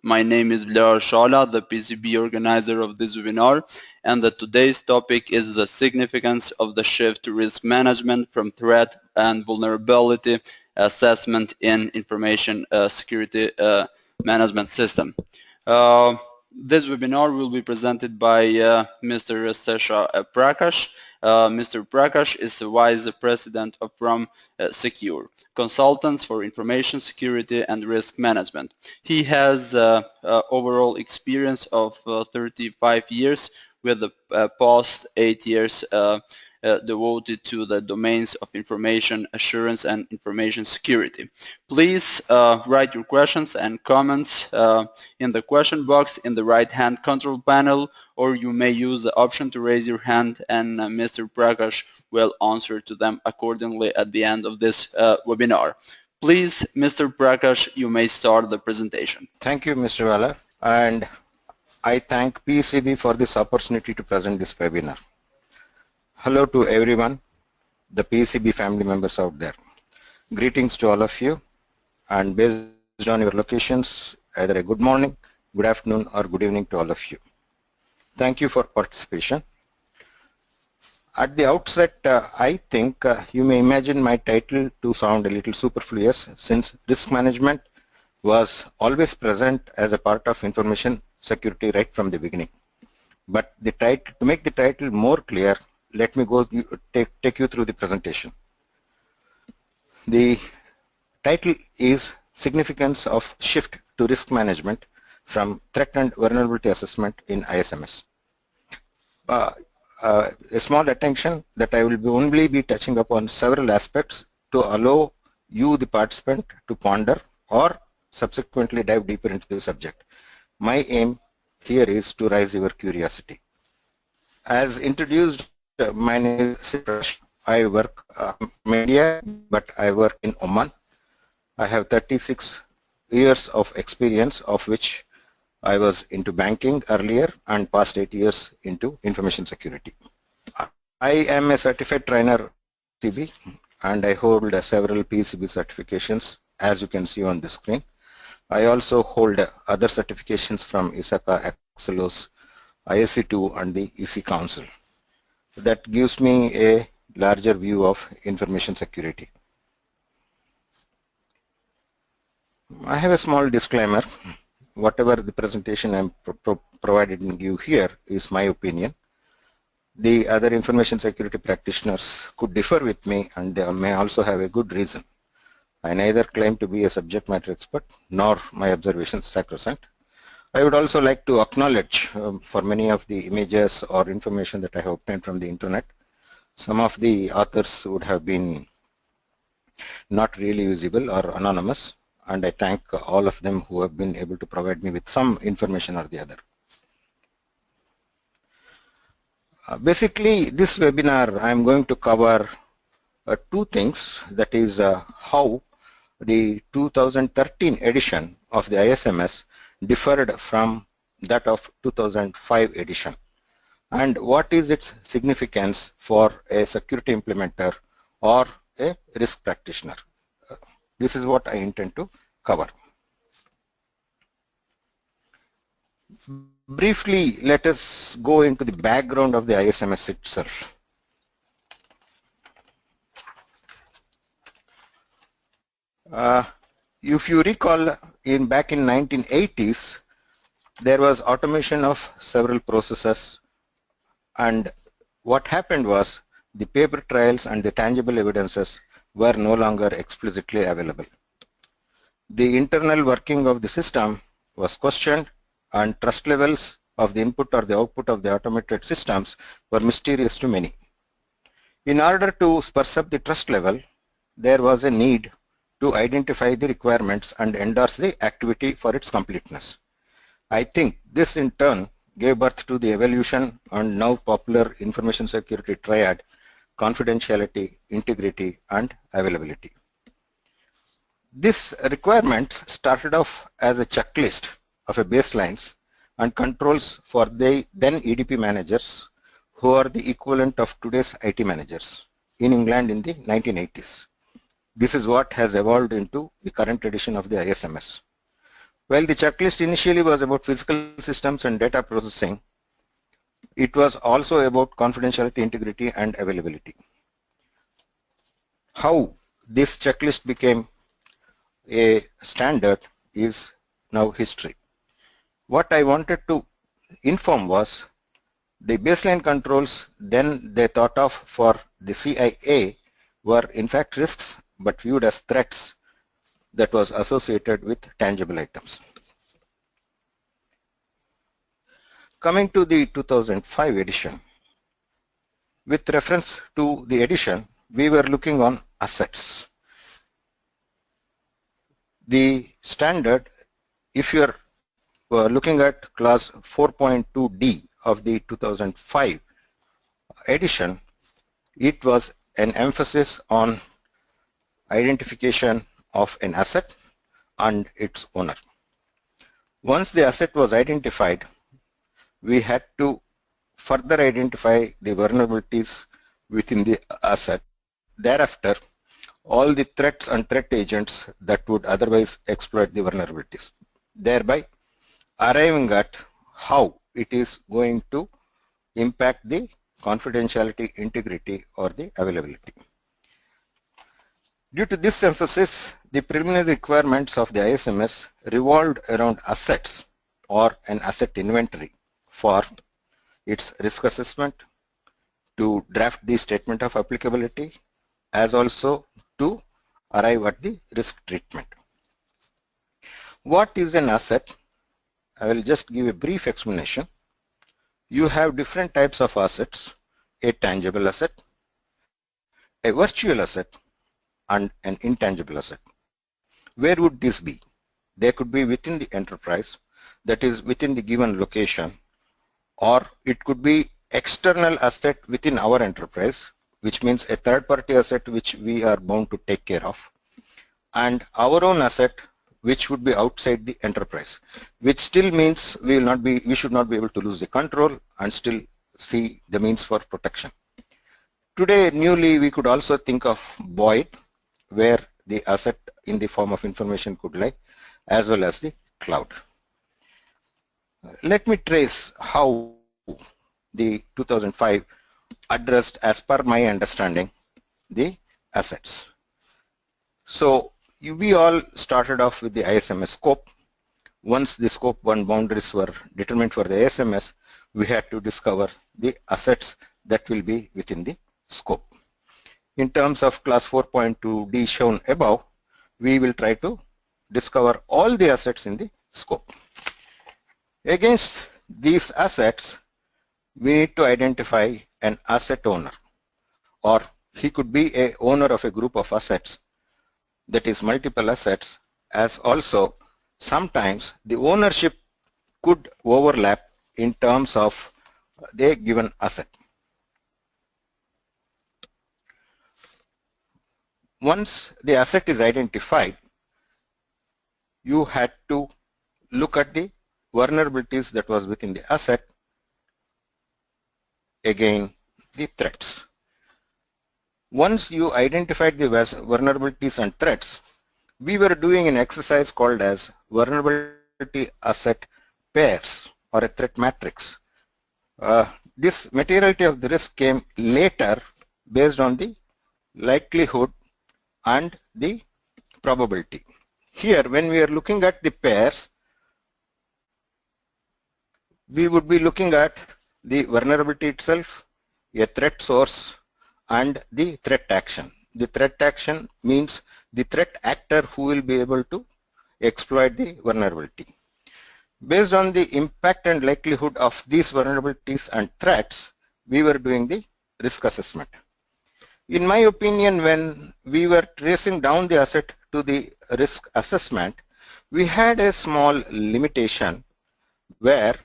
My name is Bilal Shala, the PCB organizer of this webinar, and today's topic is the significance of the shift to risk management from threat and vulnerability assessment in information security management system. This webinar will be presented by Mr. Sesha Prakash. Mr. Prakash is the Vice President of PromaSecure, consultants for information security and risk management. He has overall experience of 35 years with the past 8 years devoted to the domains of information assurance and information security. Please write your questions and comments in the question box in the right-hand control panel, or you may use the option to raise your hand, and Mr. Prakash will answer to them accordingly at the end of this webinar. Please, Mr. Prakash, you may start the presentation. Thank you, Mr. Valar, and I thank PCB for this opportunity to present this webinar. Hello to everyone, the PCB family members out there. Greetings to all of you, and based on your locations, either a good morning, good afternoon, or good evening to all of you. Thank you for participation. At the outset, I think you may imagine my title to sound a little superfluous, since risk management was always present as a part of information security right from the beginning. But the title, to make the title more clear, let me take you through the presentation. The title is Significance of Shift to Risk Management from Threat and Vulnerability Assessment in ISMS. A small attention that I will only be touching upon several aspects to allow you, the participant, to ponder or subsequently dive deeper into the subject. My aim here is to raise your curiosity. As introduced, my name is Sesha Prakash. I work in India, but I work in Oman. I have 36 years of experience, of which I was into banking earlier and past 8 years into information security. I am a certified trainer PCB, and I hold several PCB certifications, as you can see on the screen. I also hold other certifications from ISACA, Axelos, ISC2, and the EC Council. That gives me a larger view of information security. I have a small disclaimer. Whatever the presentation I'm providing you here is my opinion. The other information security practitioners could differ with me, and they may also have a good reason. I neither claim to be a subject matter expert nor my observations sacrosanct. I would also like to acknowledge for many of the images or information that I have obtained from the internet, some of the authors would have been not really visible or anonymous, and I thank all of them who have been able to provide me with some information or the other. Basically, this webinar I am going to cover two things, that is how the 2013 edition of the ISMS differed from that of 2005 edition, and what is its significance for a security implementer or a risk practitioner. This is what I intend to cover. Briefly, let us go into the background of the ISMS itself. If you recall, back in 1980s, there was automation of several processes, and what happened was the paper trails and the tangible evidences were no longer explicitly available. The internal working of the system was questioned, and trust levels of the input or the output of the automated systems were mysterious to many. In order to spruce up the trust level, there was a need to identify the requirements and endorse the activity for its completeness. I think this in turn gave birth to the evolution and now popular information security triad: confidentiality, integrity, and availability. This requirement started off as a checklist of a baselines and controls for the then EDP managers, who are the equivalent of today's IT managers in England in the 1980s. This is what has evolved into the current edition of the ISMS. While the checklist initially was about physical systems and data processing, it was also about confidentiality, integrity, and availability. How this checklist became a standard is now history. What I wanted to inform was the baseline controls then they thought of for the CIA were in fact risks but viewed as threats that was associated with tangible items. Coming to the 2005 edition, with reference to the edition, we were looking on assets. The standard, if you're looking at clause 4.2D of the 2005 edition, it was an emphasis on identification of an asset and its owner. Once the asset was identified, we had to further identify the vulnerabilities within the asset. Thereafter, all the threats and threat agents that would otherwise exploit the vulnerabilities, thereby arriving at how it is going to impact the confidentiality, integrity, or the availability. Due to this emphasis, the preliminary requirements of the ISMS revolved around assets or an asset inventory for its risk assessment, to draft the statement of applicability, as also to arrive at the risk treatment. What is an asset? I will just give a brief explanation. You have different types of assets: a tangible asset, a virtual asset, and an intangible asset. Where would this be? They could be within the enterprise, that is within the given location, or it could be external asset within our enterprise, which means a third-party asset which we are bound to take care of, and our own asset which would be outside the enterprise, which still means we should not be able to lose the control and still see the means for protection. Today, newly, we could also think of void, where the asset in the form of information could lie, as well as the cloud. Let me trace how the 2005 addressed, as per my understanding, the assets. So we all started off with the ISMS scope. Once the scope 1 boundaries were determined for the ISMS, we had to discover the assets that will be within the scope. In terms of class 4.2D shown above, we will try to discover all the assets in the scope. Against these assets, we need to identify an asset owner, or he could be a owner of a group of assets, that is multiple assets, as also sometimes the ownership could overlap in terms of the given asset. Once the asset is identified, you had to look at the vulnerabilities that was within the asset, again the threats. Once you identified the vulnerabilities and threats, we were doing an exercise called as vulnerability asset pairs, or a threat matrix. This materiality of the risk came later based on the likelihood and the probability. Here, when we are looking at the pairs, we would be looking at the vulnerability itself, a threat source, and the threat action. The threat action means the threat actor who will be able to exploit the vulnerability. Based on the impact and likelihood of these vulnerabilities and threats, we were doing the risk assessment. In my opinion, when we were tracing down the asset to the risk assessment, we had a small limitation where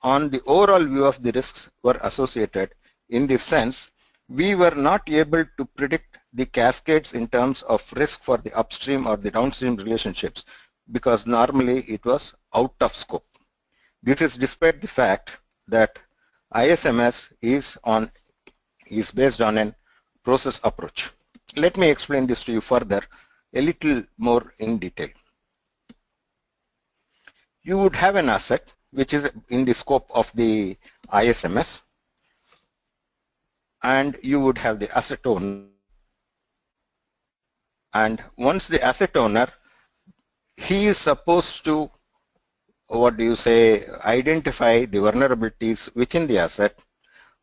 on the overall view of the risks were associated, in the sense we were not able to predict the cascades in terms of risk for the upstream or the downstream relationships, because normally it was out of scope. This is despite the fact that ISMS is based on an process approach. Let me explain this to you further a little more in detail. you would have an asset which is in the scope of the ISMS, and you would have the asset owner. And once the asset owner, he is supposed to, what do you say, identify the vulnerabilities within the asset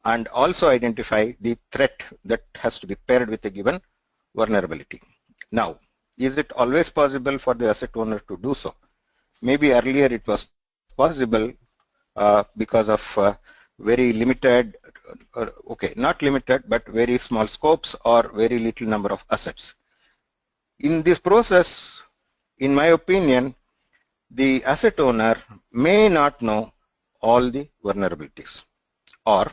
and also identify the threat that has to be paired with a given vulnerability. Now, is it always possible for the asset owner to do so? Maybe earlier it was possible because of very limited, okay, not limited, but very small scopes or very little number of assets. In this process, in my opinion, the asset owner may not know all the vulnerabilities, or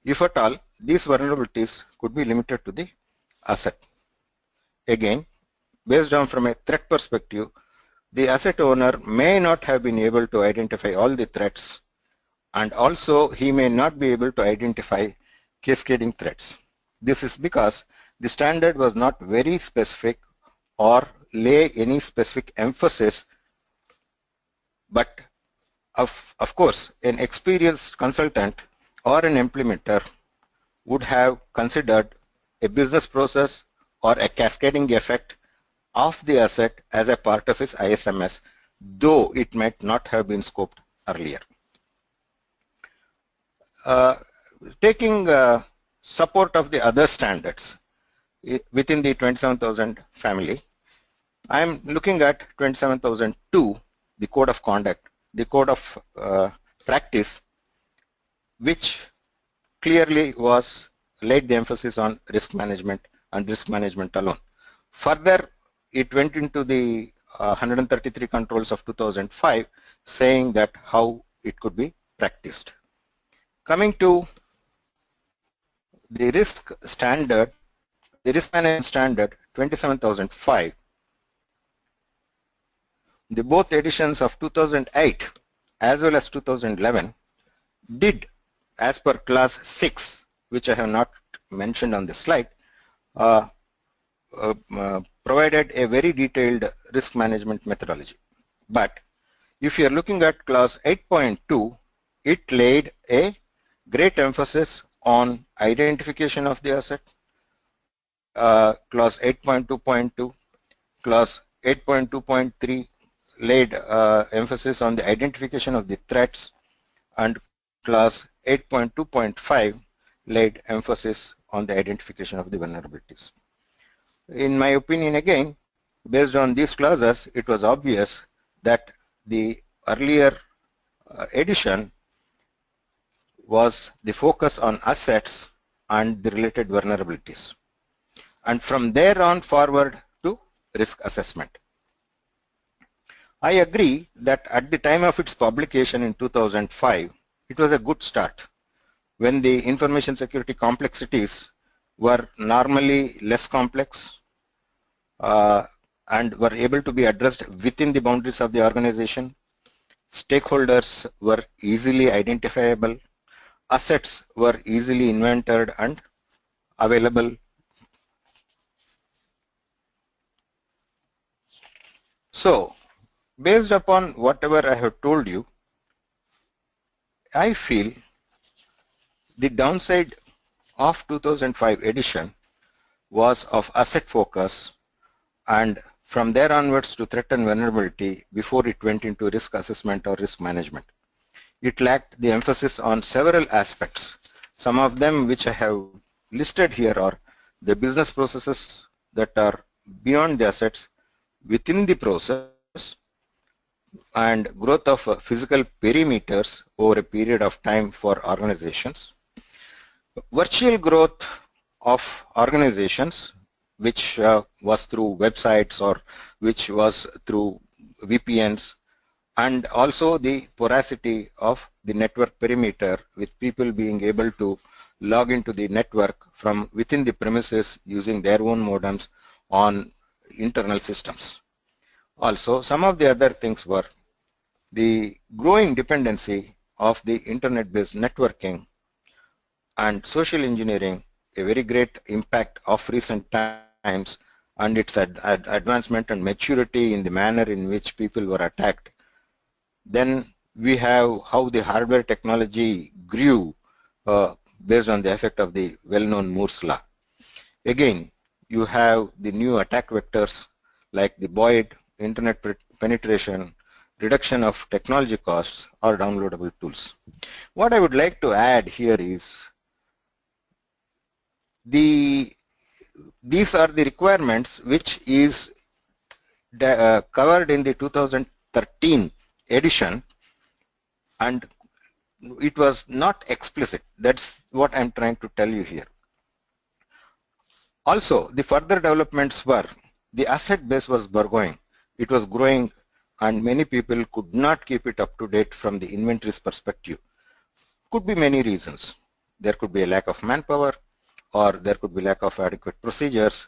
if at all, these vulnerabilities could be limited to the asset. Again, based on from a threat perspective, the asset owner may not have been able to identify all the threats, and also he may not be able to identify cascading threats. This is because the standard was not very specific or lay any specific emphasis, but of course an experienced consultant or an implementer would have considered a business process or a cascading effect of the asset as a part of his ISMS, though it might not have been scoped earlier. Taking support of the other standards within the 27,000 family, I am looking at 27,002, the code of conduct, the code of practice, which clearly was laid the emphasis on risk management and risk management alone. Further, it went into the 133 controls of 2005, saying that how it could be practiced. Coming to the risk standard, the risk management standard 27005, the both editions of 2008 as well as 2011 did, as per class 6, which I have not mentioned on this slide, provided a very detailed risk management methodology. But if you are looking at clause 8.2, it laid a great emphasis on identification of the asset. Clause 8.2.2, clause 8.2.3 laid emphasis on the identification of the threats, and clause 8.2.5 laid emphasis on the identification of the vulnerabilities. In my opinion, again, based on these clauses, it was obvious that the earlier edition was the focus on assets and the related vulnerabilities, and from there on forward to risk assessment. I agree that at the time of its publication in 2005, it was a good start when the information security complexities were normally less complex and were able to be addressed within the boundaries of the organization. Stakeholders were easily identifiable, assets were easily invented and available. So, based upon whatever I have told you, I feel the downside of 2005 edition was of asset focus, and from there onwards to threat and vulnerability before it went into risk assessment or risk management. It lacked the emphasis on several aspects. Some of them which I have listed here are the business processes that are beyond the assets within the process, and growth of physical perimeters over a period of time for organizations. Virtual growth of organizations, which was through websites or which was through VPNs, and also the porosity of the network perimeter, with people being able to log into the network from within the premises using their own modems on internal systems. Also, some of the other things were the growing dependency of the internet-based networking and social engineering, a very great impact of recent times, and its advancement and maturity in the manner in which people were attacked. Then we have how the hardware technology grew based on the effect of the well-known Moore's law. Again, you have the new attack vectors like the Boyd, internet penetration, reduction of technology costs, or downloadable tools. What I would like to add here is these are the requirements which is covered in the 2013 edition, and it was not explicit. That's what I'm trying to tell you here. Also, the further developments were the asset base was growing. It was growing, and many people could not keep it up to date from the inventory's perspective. Could be many reasons. There could be a lack of manpower, or there could be lack of adequate procedures,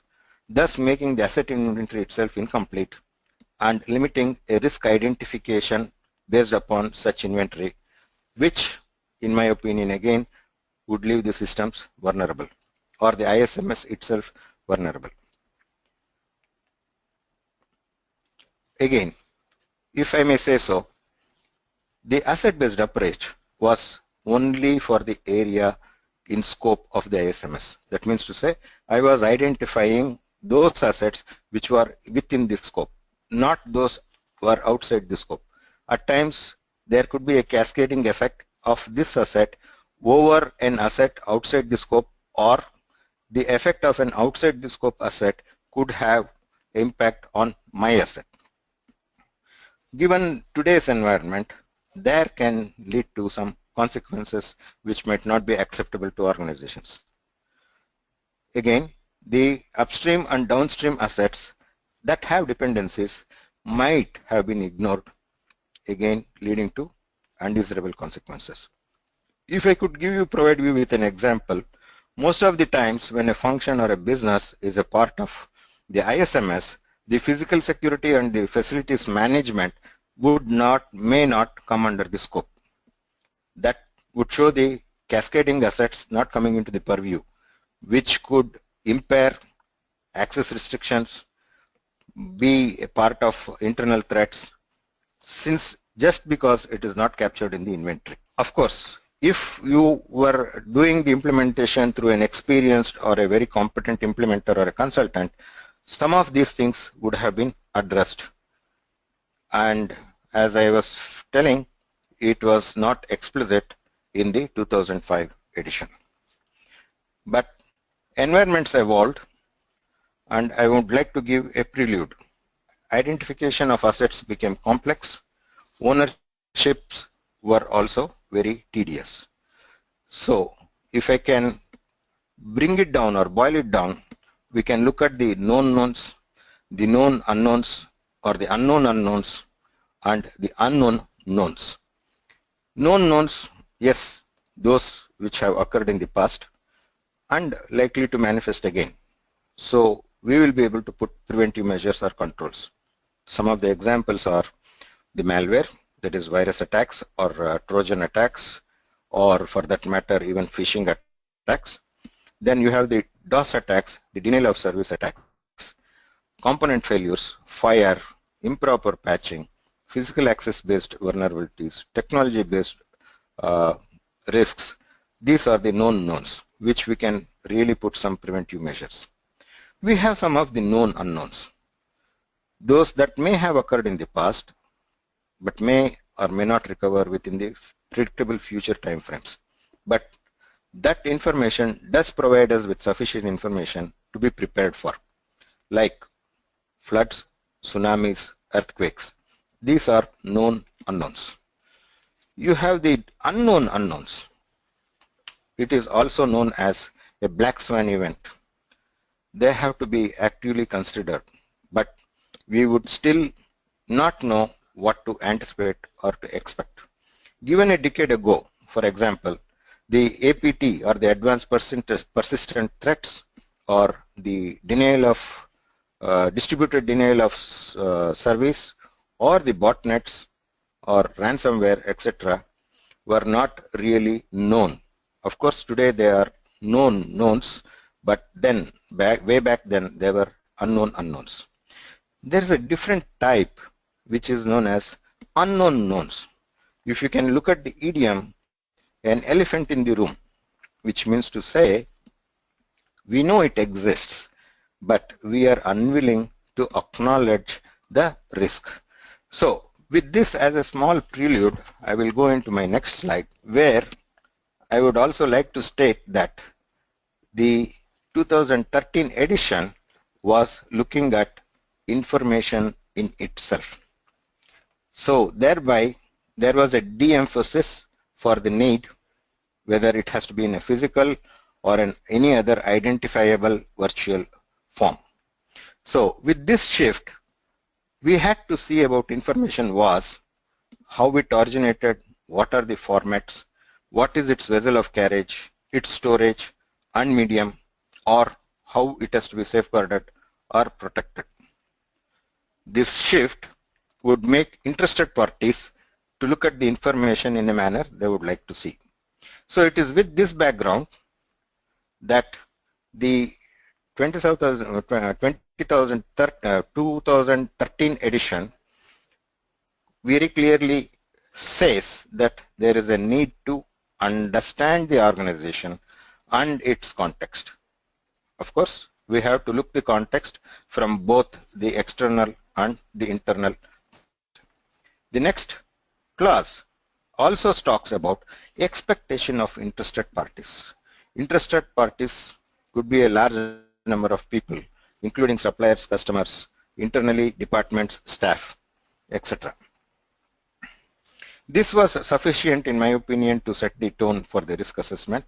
thus making the asset inventory itself incomplete and limiting a risk identification based upon such inventory, which in my opinion again would leave the systems vulnerable, or the ISMS itself vulnerable. Again, if I may say so, the asset-based approach was only for the area in scope of the ISMS. That means to say, I was identifying those assets which were within the scope, not those were outside the scope. At times, there could be a cascading effect of this asset over an asset outside the scope, or the effect of an outside the scope asset could have impact on my asset. Given today's environment, there can lead to some consequences which might not be acceptable to organizations. Again, the upstream and downstream assets that have dependencies might have been ignored, again leading to undesirable consequences. If I could provide you with an example, most of the times when a function or a business is a part of the ISMS, the physical security and the facilities management may not come under the scope. That would show the cascading assets not coming into the purview, which could impair access restrictions, be a part of internal threats, just because it is not captured in the inventory. Of course, if you were doing the implementation through an experienced or a very competent implementer or a consultant, some of these things would have been addressed. And as I was telling, it was not explicit in the 2005 edition. But environments evolved, and I would like to give a prelude. Identification of assets became complex. Ownerships were also very tedious. So if I can bring it down or boil it down, we can look at the known knowns, the known unknowns, or the unknown unknowns, and the unknown knowns. Known knowns, yes, those which have occurred in the past and likely to manifest again. So we will be able to put preventive measures or controls. Some of the examples are the malware, that is virus attacks or Trojan attacks, or for that matter even phishing attacks. Then you have the DOS attacks, the denial of service attacks, component failures, fire, improper patching, physical access based vulnerabilities, technology based risks. These are the known knowns which we can really put some preventive measures. We have some of the known unknowns, those that may have occurred in the past but may or may not recover within the predictable future time frames. But that information does provide us with sufficient information to be prepared for, like floods, tsunamis, earthquakes. These are known unknowns. You have the unknown unknowns. It is also known as a black swan event. They have to be actively considered, but we would still not know what to anticipate or to expect. Given a decade ago, for example, the APT or the advanced persistent threats, or the denial of distributed denial of service, or the botnets or ransomware, etc., were not really known. Of course, today they are known knowns, but then way back then they were unknown unknowns. There is a different type which is known as unknown knowns. If you can look at the idiom, an elephant in the room, which means to say we know it exists, but we are unwilling to acknowledge the risk. So with this as a small prelude, I will go into my next slide, where I would also like to state that the 2013 edition was looking at information in itself. So thereby there was a de-emphasis for the need, whether it has to be in a physical or in any other identifiable virtual form. So with this shift, we had to see about information was how it originated, what are the formats, what is its vessel of carriage, its storage and medium, or how it has to be safeguarded or protected. This shift would make interested parties to look at the information in a manner they would like to see. So it is with this background that the 2013 edition very clearly says that there is a need to understand the organization and its context. Of course, we have to look the context from both the external and the internal. The next clause also talks about expectation of interested parties. Interested parties could be a large number of people, including suppliers, customers, internally departments, staff, etc. This was sufficient, in my opinion, to set the tone for the risk assessment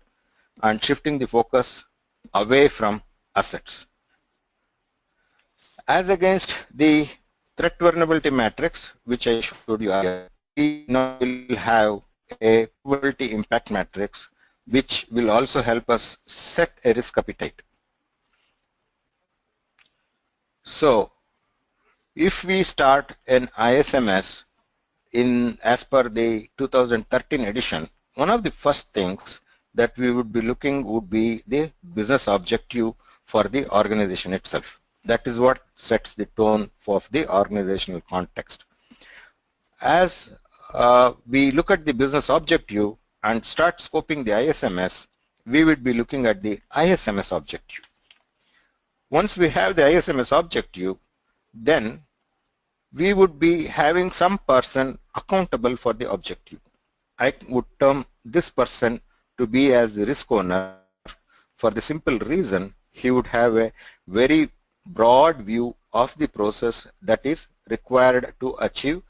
and shifting the focus away from assets. As against the threat vulnerability matrix, which I showed you earlier, we now will have a probability impact matrix, which will also help us set a risk appetite. So if we start an ISMS as per the 2013 edition, one of the first things that we would be looking would be the business objective for the organization itself. That is what sets the tone of the organizational context. As we look at the business objective and start scoping the ISMS, we would be looking at the ISMS objective. Once we have the ISMS objective, then we would be having some person accountable for the objective. I would term this person to be as the risk owner for the simple reason he would have a very broad view of the process that is required to achieve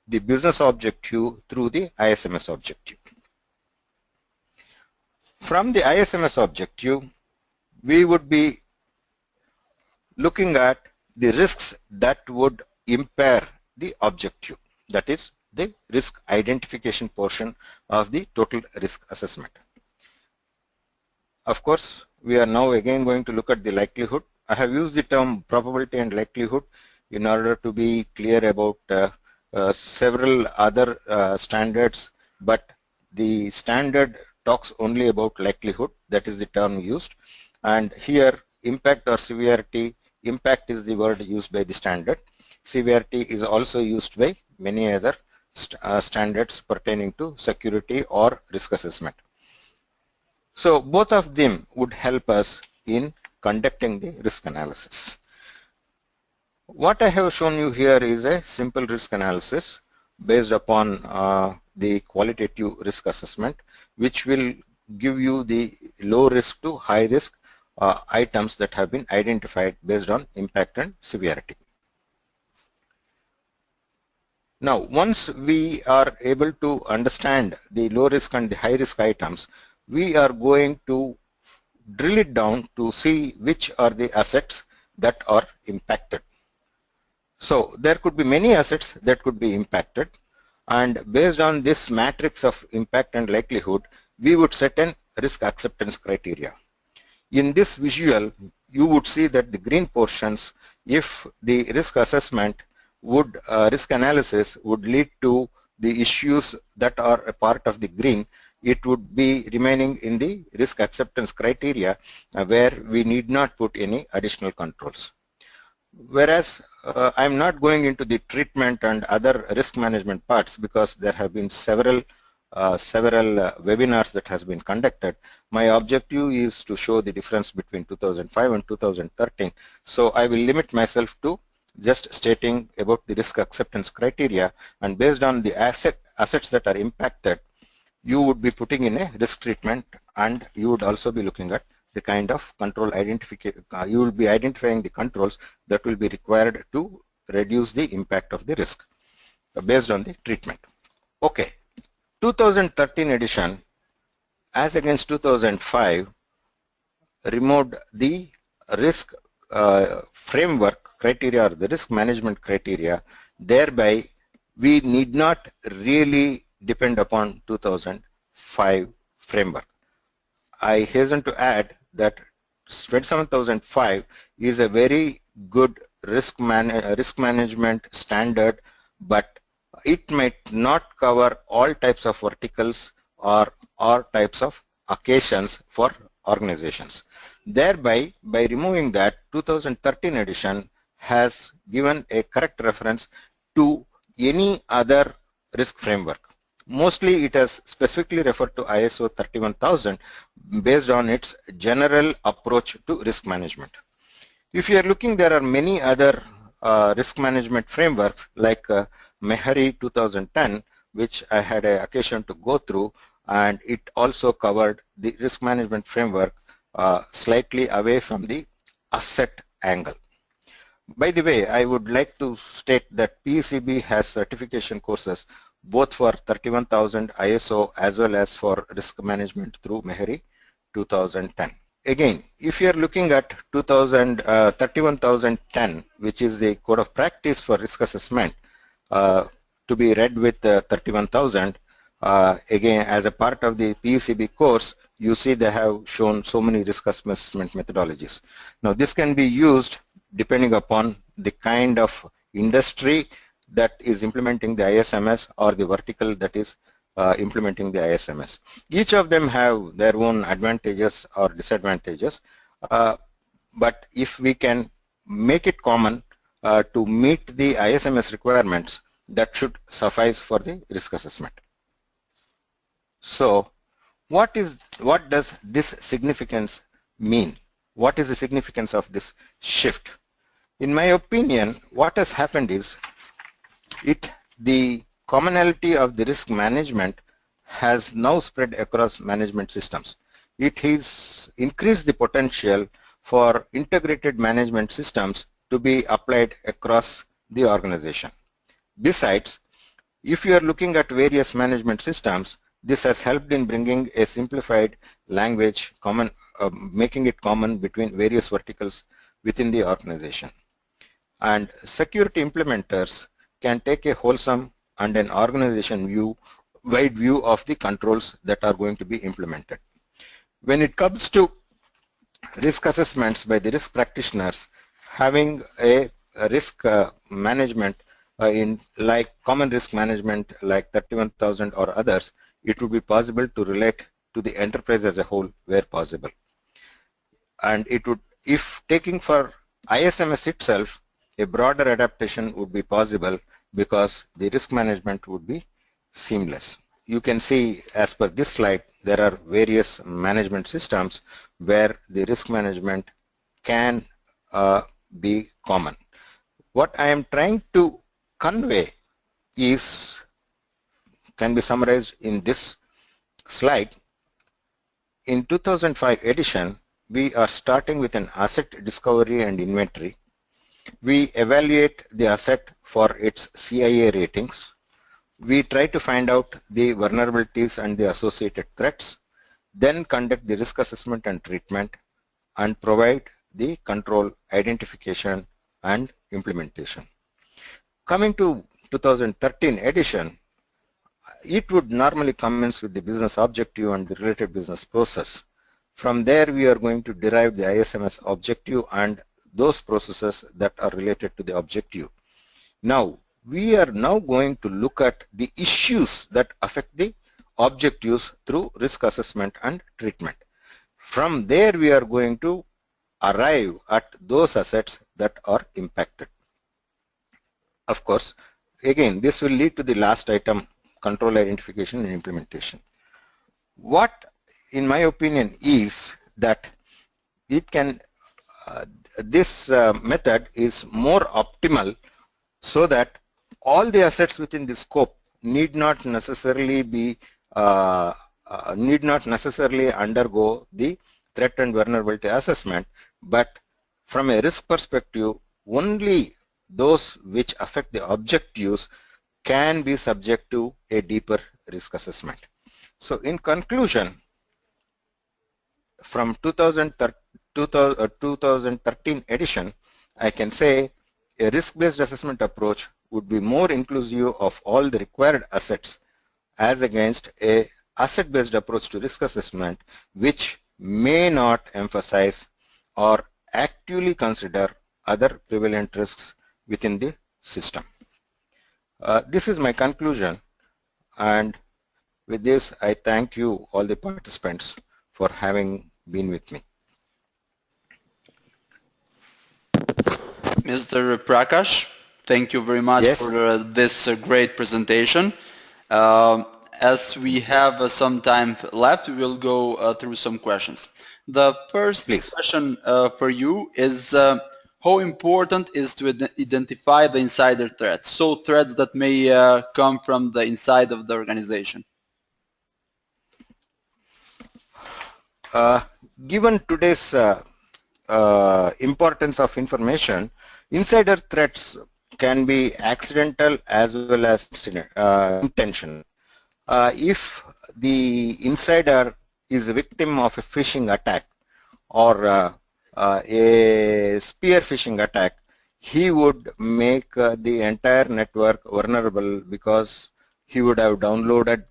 the business objective through the ISMS objective. From the ISMS objective, we would be looking at the risks that would impair the objective, that is the risk identification portion of the total risk assessment. Of course, we are now again going to look at the likelihood. I have used the term probability and likelihood in order to be clear about several other standards, but the standard talks only about likelihood. That is the term used, and here impact or severity, impact is the word used by the standard. Severity is also used by many other standards pertaining to security or risk assessment. So both of them would help us in conducting the risk analysis. What I have shown you here is a simple risk analysis based upon the qualitative risk assessment, which will give you the low risk to high risk items that have been identified based on impact and severity. Now, once we are able to understand the low risk and the high risk items, we are going to drill it down to see which are the assets that are impacted. So there could be many assets that could be impacted, and based on this matrix of impact and likelihood, we would set an risk acceptance criteria. In this visual, you would see that the green portions, if the risk assessment would risk analysis would lead to the issues that are a part of the green, it would be remaining in the risk acceptance criteria where we need not put any additional controls. Whereas I'm not going into the treatment and other risk management parts because there have been several webinars that has been conducted. My objective is to show the difference between 2005 and 2013. So I will limit myself to just stating about the risk acceptance criteria, and based on the assets that are impacted, you would be putting in a risk treatment, and you would also be looking at the kind of control identification. You will be identifying the controls that will be required to reduce the impact of the risk based on the treatment. Okay, 2013 edition as against 2005 removed the risk framework criteria or the risk management criteria. Thereby, we need not really depend upon 2005 framework. I hasten to add that 27005 is a very good risk management standard, but it might not cover all types of verticals or all types of occasions for organizations. Thereby, by removing that, 2013 edition has given a correct reference to any other risk framework. Mostly it has specifically referred to ISO 31000 based on its general approach to risk management. If you are looking, there are many other risk management frameworks like Meharry 2010, which I had an occasion to go through, and it also covered the risk management framework slightly away from the asset angle. By the way, I would like to state that PCB has certification courses both for 31000 ISO as well as for risk management through Meharry 2010. Again, if you are looking at 31010, which is the code of practice for risk assessment, to be read with 31000, again as a part of the PCB course, you see they have shown so many risk assessment methodologies. Now this can be used depending upon the kind of industry that is implementing the ISMS or the vertical that is implementing the ISMS. Each of them have their own advantages or disadvantages, but if we can make it common to meet the ISMS requirements, that should suffice for the risk assessment. So what does this significance mean? What is the significance of this shift? In my opinion, what has happened is the commonality of the risk management has now spread across management systems. It has increased the potential for integrated management systems to be applied across the organization. Besides, if you are looking at various management systems, this has helped in bringing a simplified language, making it common between various verticals within the organization. And security implementers can take a wholesome and an organization wide view of the controls that are going to be implemented. When it comes to risk assessments by the risk practitioners, having a risk management in like common risk management like 31000 or others, it would be possible to relate to the enterprise as a whole where possible. And it would, if taking for ISMS itself, a broader adaptation would be possible because the risk management would be seamless. You can see as per this slide, there are various management systems where the risk management can be common. What I am trying to convey can be summarized in this slide. In 2005 edition, we are starting with an asset discovery and inventory. We evaluate the asset for its CIA ratings. We try to find out the vulnerabilities and the associated threats, then conduct the risk assessment and treatment, and provide the control identification and implementation. Coming to 2013 edition, it would normally commence with the business objective and the related business process. From there, we are going to derive the ISMS objective and those processes that are related to the objective. Now, we are now going to look at the issues that affect the objectives through risk assessment and treatment. From there, we are going to arrive at those assets that are impacted. Of course, again, this will lead to the last item, control identification and implementation. What, in my opinion, is that it can, this method is more optimal so that all the assets within the scope need not necessarily be need not necessarily undergo the threat and vulnerability assessment, but from a risk perspective, only those which affect the object use can be subject to a deeper risk assessment. So in conclusion, from 2013 edition, I can say a risk-based assessment approach would be more inclusive of all the required assets as against a asset-based approach to risk assessment, which may not emphasize or actively consider other prevalent risks within the system. This is my conclusion, and with this I thank you all the participants for having been with me. Mr. Prakash, thank you very much for this great presentation. As we have some time left, we will go through some questions. The first question for you is how important is to identify the insider threats, so threats that may come from the inside of the organization? Given today's importance of information, insider threats can be accidental as well as intentional. If the insider is a victim of a phishing attack or a spear phishing attack, he would make the entire network vulnerable because he would have downloaded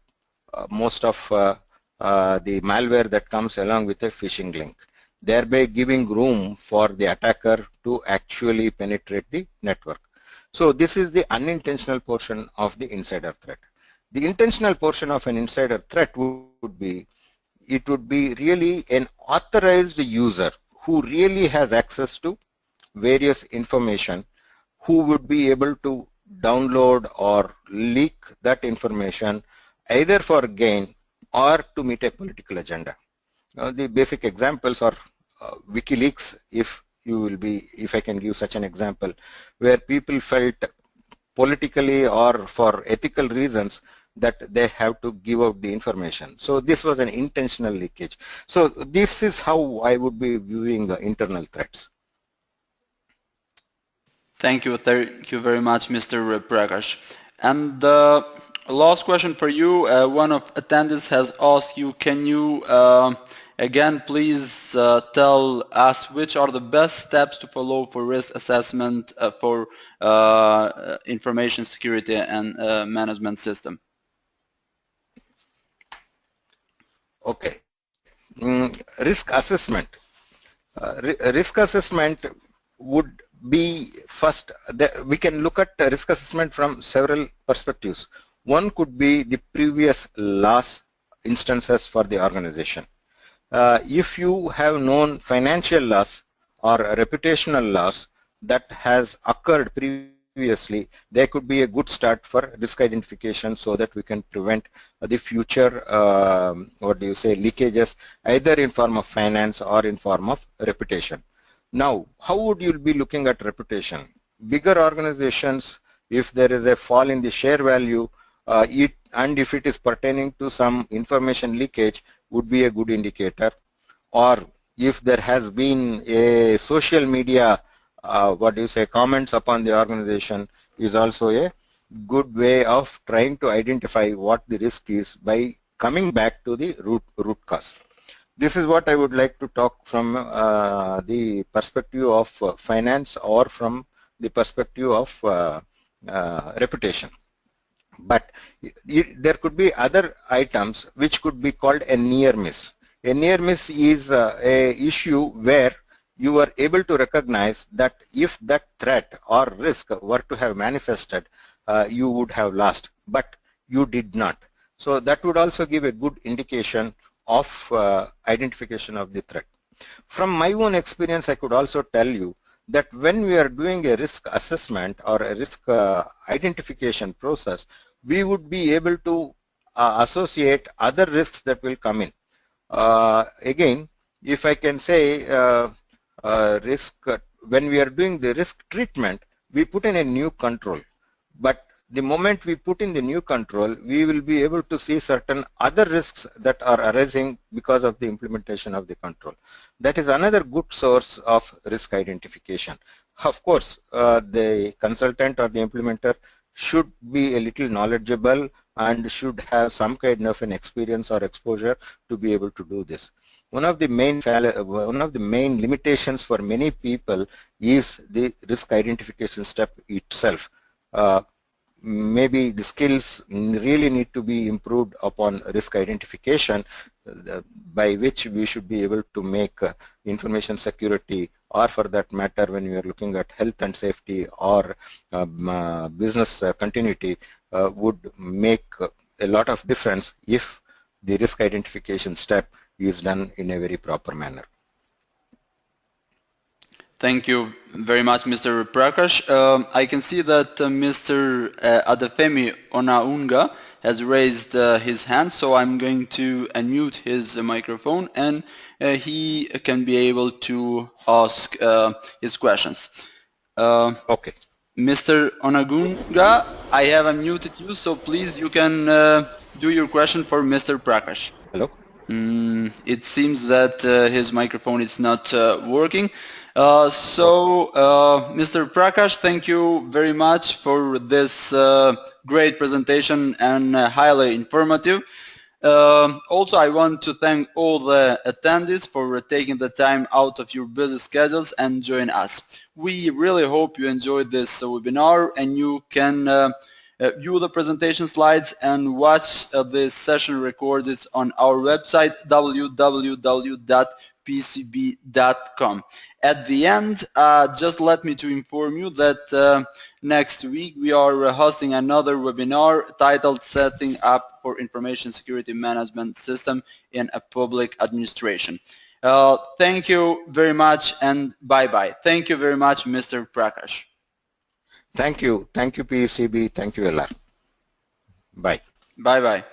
most of the malware that comes along with a phishing link, thereby giving room for the attacker to actually penetrate the network. So this is the unintentional portion of the insider threat. The intentional portion of an insider threat would be, it would be really an authorized user who really has access to various information, who would be able to download or leak that information either for gain or to meet a political agenda. The basic examples are WikiLeaks, if I can give such an example, where people felt politically or for ethical reasons that they have to give out the information. So this was an intentional leakage. So this is how I would be viewing internal threats. Thank you very much, Mr. Prakash. And the last question for you, one of attendees has asked you, can you again please tell us which are the best steps to follow for risk assessment for information security and management system? Okay. Risk assessment. Risk assessment would be first, we can look at risk assessment from several perspectives. One could be the previous loss instances for the organization. If you have known financial loss or reputational loss that has occurred previously, there could be a good start for risk identification so that we can prevent the future, leakages, either in form of finance or in form of reputation. Now, how would you be looking at reputation? Bigger organizations, if there is a fall in the share value, and if it is pertaining to some information leakage, would be a good indicator. Or if there has been a social media, comments upon the organization, is also a good way of trying to identify what the risk is by coming back to the root cause. This is what I would like to talk from the perspective of finance or from the perspective of reputation. But there could be other items which could be called a near miss. A near miss is a issue where you are able to recognize that if that threat or risk were to have manifested, you would have lost, but you did not. So that would also give a good indication of identification of the threat. From my own experience, I could also tell you that when we are doing a risk assessment or a risk identification process, we would be able to associate other risks that will come in. Again, if I can say risk, when we are doing the risk treatment, we put in a new control. But the moment we put in the new control, we will be able to see certain other risks that are arising because of the implementation of the control. That is another good source of risk identification. Of course, the consultant or the implementer should be a little knowledgeable and should have some kind of an experience or exposure to be able to do this. One of the main limitations for many people is the risk identification step itself. Maybe the skills really need to be improved upon risk identification, by which we should be able to make information security, or for that matter when we are looking at health and safety or business continuity, would make a lot of difference if the risk identification step is done in a very proper manner. Thank you very much, Mr. Prakash. I can see that Mr. Adefemi Onaunga has raised his hand, so I'm going to unmute his microphone and he can be able to ask his questions. Okay. Mr. Onagunga, I have unmuted you, so please you can do your question for Mr. Prakash. Hello? It seems that his microphone is not working. Mr. Prakash, thank you very much for this great presentation and highly informative. Also, I want to thank all the attendees for taking the time out of your busy schedules and join us. We really hope you enjoyed this webinar and you can view the presentation slides and watch this session recorded on our website www.pcb.com. At the end, just let me to inform you that next week we are hosting another webinar titled Setting Up for Information Security Management System in a Public Administration. Thank you very much and bye-bye. Thank you very much, Mr. Prakash. Thank you. Thank you, PCB. Thank you, LR. Bye. Bye-bye.